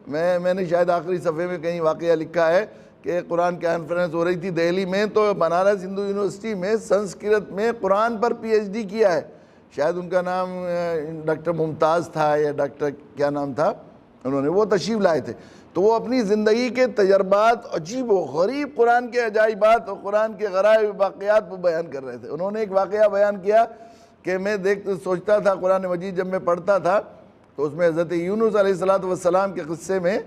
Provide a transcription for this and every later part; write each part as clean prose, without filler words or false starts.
میں نے شاید آخری صفحے میں کہیں واقعہ لکھا ہے کہ قرآن کانفرنس ہو رہی تھی دہلی میں، تو بنارس ہندو یونیورسٹی میں سنسکرت میں قرآن پر پی ایچ ڈی کیا ہے، شاید ان کا نام ڈاکٹر ممتاز تھا یا ڈاکٹر کیا نام تھا، انہوں نے وہ تشریف لائے تھے، تو وہ اپنی زندگی کے تجربات عجیب و غریب قرآن کے عجائبات اور قرآن کے غرائب واقعات کو بیان کر رہے تھے۔ انہوں نے ایک واقعہ بیان کیا کہ میں سوچتا تھا قرآن مجید جب میں پڑھتا تھا تو اس میں حضرت یونس علیہ السلام کے قصے میں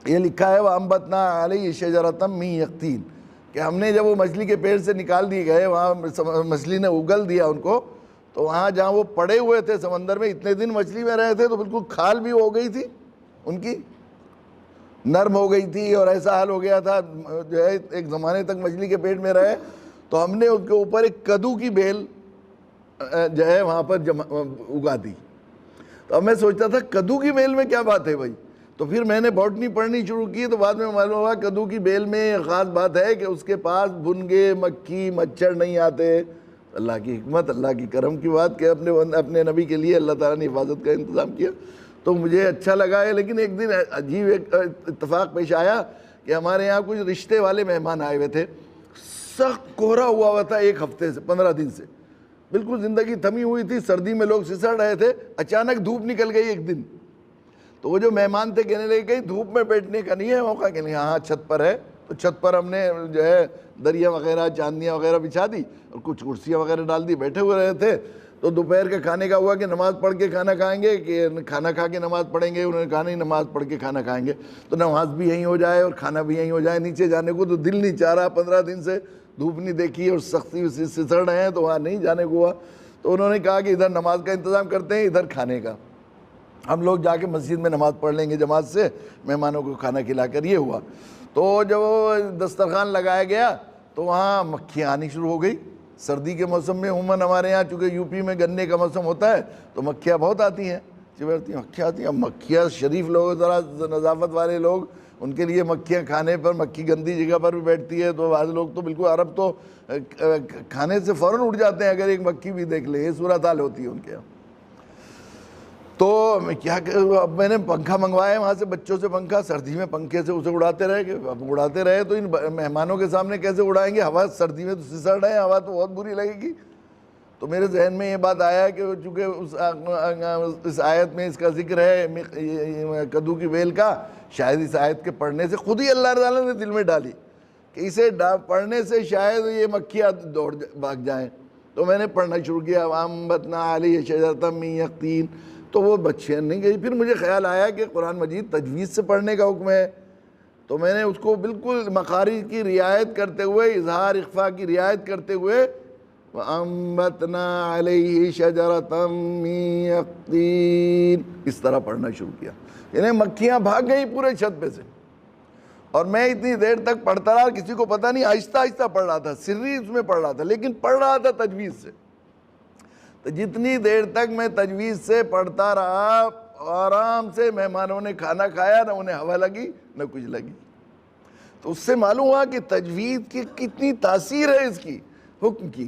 یہ لکھا ہے وَأَنبَتْنَا عَلَيْهِ شَجَرَةً مِّن يَقْطِينٍ، کہ ہم نے جب وہ مچھلی کے پیڑ سے نکال دیے گئے، وہاں مچھلی نے اگل دیا ان کو، تو وہاں جہاں وہ پڑے ہوئے تھے سمندر میں، اتنے دن مچھلی میں رہے تھے تو بالکل کھال بھی ہو گئی تھی ان کی، نرم ہو گئی تھی، اور ایسا حال ہو گیا تھا جو ہے ایک زمانے تک مچھلی کے پیٹ میں رہے، تو ہم نے اس کے اوپر ایک کدو کی بیل جو ہے وہاں پر اگا دی۔ تو اب میں سوچتا تھا کدو کی بیل میں کیا بات ہے بھائی، تو پھر میں نے باٹنی پڑھنی شروع کی تو بعد میں معلوم ہوا کدو کی بیل میں خاص بات ہے کہ اس کے پاس بھنگے، مکھی، مچھر نہیں آتے۔ اللہ کی حکمت، اللہ کی کرم کی بات کہ اپنے نبی کے لیے اللہ تعالیٰ نے حفاظت کا انتظام کیا، تو مجھے اچھا لگا ہے۔ لیکن ایک دن عجیب ایک اتفاق پیش آیا کہ ہمارے یہاں کچھ رشتے والے مہمان آئے ہوئے تھے، سخت کوہرا ہوا تھا 1 ہفتے سے 15 دن سے، بالکل زندگی تھمی ہوئی تھی، سردی میں لوگ سسڑ رہے تھے، اچانک دھوپ نکل گئی ایک دن، تو وہ جو مہمان تھے کہنے لگے کہیں دھوپ میں بیٹھنے کا نہیں ہے موقع، کہ نہیں ہاں چھت پر ہے، تو چھت پر ہم نے جو ہے دریا وغیرہ چاندیاں وغیرہ بچھا دی اور کچھ کرسیاں وغیرہ ڈال دی، بیٹھے ہوئے رہے تھے۔ تو دوپہر کے کھانے کا ہوا کہ نماز پڑھ کے کھانا کھائیں گے کہ کھانا کھا کے نماز پڑھیں گے، انہوں نے کہا نہیں نماز پڑھ کے کھانا کھائیں گے، تو نماز بھی یہیں ہو جائے اور کھانا بھی یہیں ہو جائے، نیچے جانے کو تو دل نہیں چاہ رہا، 15 دن سے دھوپ نہیں دیکھی اور سختی سے سسڑ رہے ہیں تو وہاں نہیں جانے کو ہوا، تو انہوں نے کہا کہ ادھر نماز کا انتظام کرتے ہیں، ادھر کھانے کا، ہم لوگ جا کے مسجد میں نماز پڑھ لیں گے جماعت سے، مہمانوں کو کھانا کھلا کر۔ یہ ہوا تو جب دسترخوان لگایا گیا تو وہاں مکھیاں آنی شروع ہو گئی۔ سردی کے موسم میں عموماً ہمارے یہاں چونکہ یو پی میں گنے کا موسم ہوتا ہے تو مکھیاں بہت آتی ہیں، مکھیاں آتی ہیں، مکھیاں شریف لوگ، ذرا نظافت والے لوگ، ان کے لیے مکھیاں کھانے پر، مکھی گندی جگہ پر بھی بیٹھتی ہے تو بعض لوگ تو بالکل عرب تو کھانے سے فوراً اٹھ جاتے ہیں اگر ایک مکھی بھی دیکھ لیں، یہ صورتحال ہوتی ہے ان کے یہاں۔ تو میں کیا کروں، اب میں نے پنکھا منگوایا وہاں سے، بچوں سے پنکھا، سردی میں پنکھے سے اسے اڑاتے رہے، کہ اب اڑاتے رہے تو ان مہمانوں کے سامنے کیسے اڑائیں گے، ہوا سردی میں تو سسڑ رہے ہیں، ہوا تو بہت بری لگے گی۔ تو میرے ذہن میں یہ بات آیا کہ چونکہ اس آیت میں اس کا ذکر ہے کدو کی بیل کا، شاید اس آیت کے پڑھنے سے خود ہی اللہ تعالیٰ نے دل میں ڈالی کہ اسے پڑھنے سے شاید یہ مکھیاں دوڑ بھاگ جائیں، تو میں نے پڑھنا شروع کیا وَأَنبَتْنَا عَلَيْهِ شَجَرَةً مِّن يَقْطِينٍ، تو وہ بچیاں نہیں گئی۔ پھر مجھے خیال آیا کہ قرآن مجید تجوید سے پڑھنے کا حکم ہے، تو میں نے اس کو بالکل مخارج کی رعایت کرتے ہوئے، اظہار اخفاء کی رعایت کرتے ہوئے وَأَنبَتْنَا عَلَيْهِ شَجَرَةً مِّن يَقْطِينٍ اس طرح پڑھنا شروع کیا، یعنی مکھیاں بھاگ گئی پورے چھت پہ سے، اور میں اتنی دیر تک پڑھتا رہا، کسی کو پتہ نہیں، آہستہ آہستہ پڑھ رہا تھا، سری اس میں پڑھ رہا تھا، لیکن پڑھ رہا تھا تجوید سے۔ تو جتنی دیر تک میں تجوید سے پڑھتا رہا، آرام سے مہمانوں نے کھانا کھایا، نہ انہیں ہوا لگی نہ کچھ لگی۔ تو اس سے معلوم ہوا کہ تجوید کی کتنی تاثیر ہے اس کی، حکم کی۔